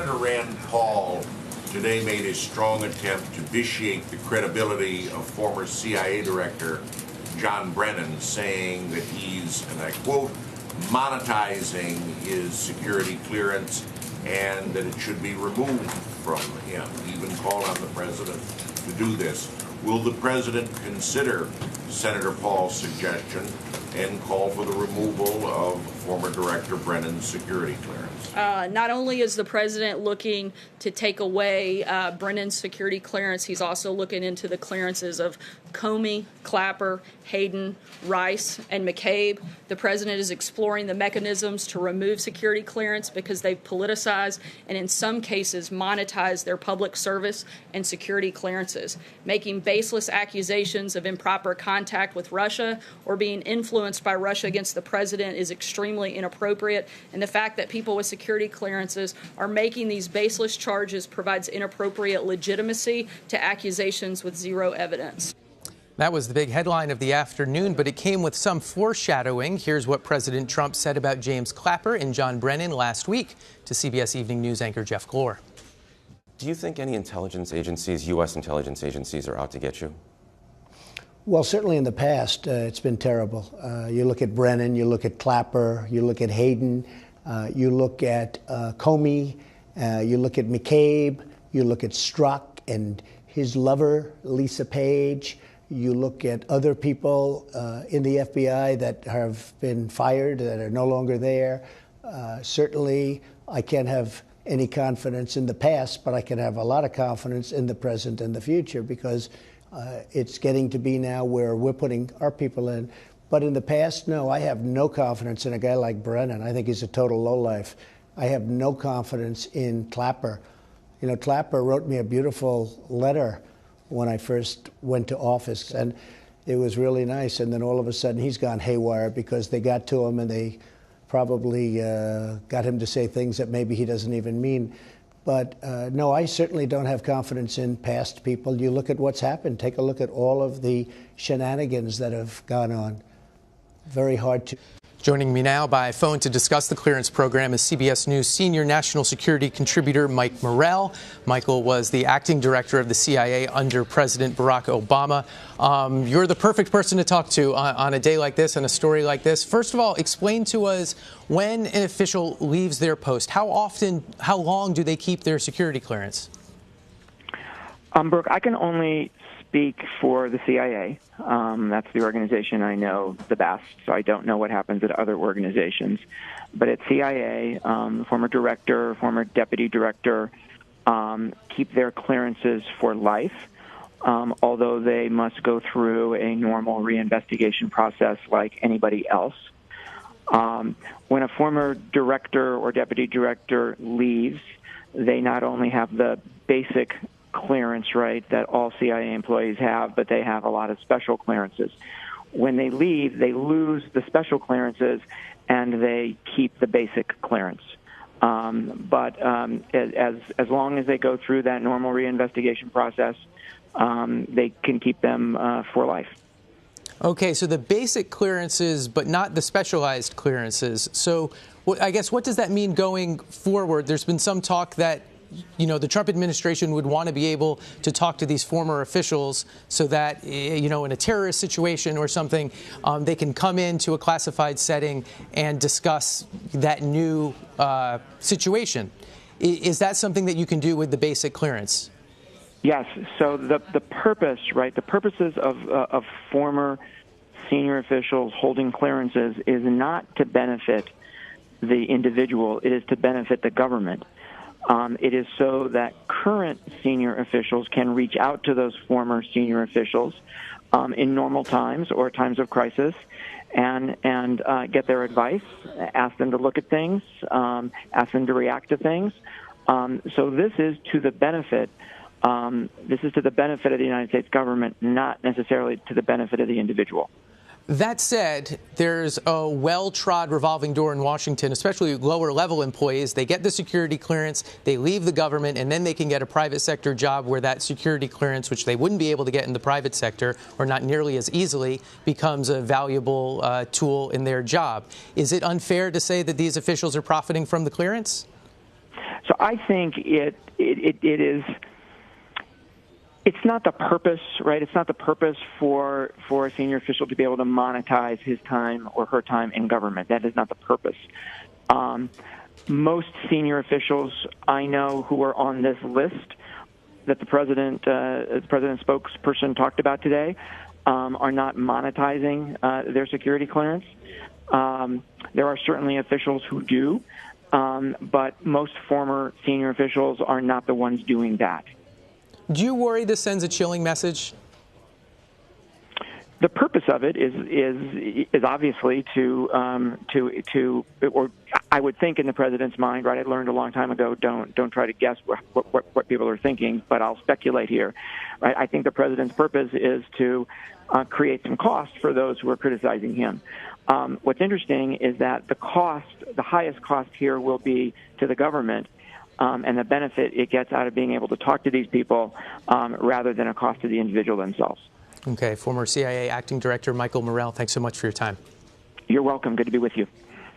Senator Rand Paul today made a strong attempt to vitiate the credibility of former CIA Director John Brennan, saying that he's, and I quote, monetizing his security clearance and that it should be removed from him. He even called on the president to do this. Will the president consider Senator Paul's suggestion and call for the removal of former Director Brennan's security clearance? Not only is the president looking to take away Brennan's security clearance, he's also looking into the clearances of Comey, Clapper, Hayden, Rice, and McCabe. The president is exploring the mechanisms to remove security clearance because they've politicized and in some cases monetized their public service and security clearances. Making baseless accusations of improper contact with Russia or being influenced by Russia against the president is extremely inappropriate, and the fact that people with security clearances are making these baseless charges provides inappropriate legitimacy to accusations with zero evidence. That was the big headline of the afternoon, but it came with some foreshadowing. Here's what President Trump said about James Clapper and John Brennan last week to CBS Evening News anchor Jeff Glor. Do you think any intelligence agencies, U.S. intelligence agencies, are out to get you? Well, certainly in the past, it's been terrible. You look at Brennan, you look at Clapper, you look at Hayden, you look at Comey, you look at McCabe, you look at Strzok and his lover, Lisa Page. You look at other people in the FBI that have been fired, that are no longer there. Certainly, I can't have any confidence in the past, but I can have a lot of confidence in the present and the future because it's getting to be now where we're putting our people in. But in the past, no, I have no confidence in a guy like Brennan. I think he's a total lowlife. I have no confidence in Clapper. You know, Clapper wrote me a beautiful letter when I first went to office, and it was really nice. And then all of a sudden he's gone haywire because they got to him and they probably got him to say things that maybe he doesn't even mean. But no, I certainly don't have confidence in past people. You look at what's happened. Take a look at all of the shenanigans that have gone on. Very hard to... Joining me now by phone to discuss the clearance program is CBS News senior national security contributor Mike Morell. Michael was the acting director of the CIA under President Barack Obama. You're the perfect person to talk to on a day like this and a story like this. First of all, explain to us when an official leaves their post. How long do they keep their security clearance? Brooke, I can only speak for the CIA. That's the organization I know the best, so I don't know what happens at other organizations. But at CIA, former director, former deputy director keep their clearances for life, although they must go through a normal reinvestigation process like anybody else. When a former director or deputy director leaves, they not only have the basic clearance, right, that all CIA employees have, but they have a lot of special clearances. When they leave, they lose the special clearances and they keep the basic clearance. But as long as they go through that normal reinvestigation process, they can keep them for life. Okay, so the basic clearances, but not the specialized clearances. So I guess what does that mean going forward? There's been some talk that the Trump administration would want to be able to talk to these former officials so that, in a terrorist situation or something, they can come into a classified setting and discuss that new situation. Is that something that you can do with the basic clearance? Yes. So the purpose, right, the purposes of former senior officials holding clearances is not to benefit the individual. It is to benefit the government. It is so that current senior officials can reach out to those former senior officials in normal times or times of crisis and get their advice, ask them to look at things, ask them to react to things. So this is to the benefit. This is to the benefit of the United States government, not necessarily to the benefit of the individual. That said, there's a well-trod revolving door in Washington, especially lower-level employees. They get the security clearance, they leave the government, and then they can get a private sector job where that security clearance, which they wouldn't be able to get in the private sector or not nearly as easily, becomes a valuable tool in their job. Is it unfair to say that these officials are profiting from the clearance? So I think it is. It's not the purpose, right? It's not the purpose for a senior official to be able to monetize his time or her time in government. That is not the purpose. Most senior officials I know who are on this list that the president's spokesperson talked about today are not monetizing their security clearance. There are certainly officials who do, but most former senior officials are not the ones doing that. Do you worry this sends a chilling message? The purpose of it is obviously to or I would think in the president's mind, right? I learned a long time ago, don't try to guess what people are thinking, but I'll speculate here, right? I think the president's purpose is to create some cost for those who are criticizing him. What's interesting is that the highest cost here will be to the government. And the benefit it gets out of being able to talk to these people rather than a cost to the individual themselves. Okay, former CIA Acting Director Michael Morell, thanks so much for your time. You're welcome. Good to be with you.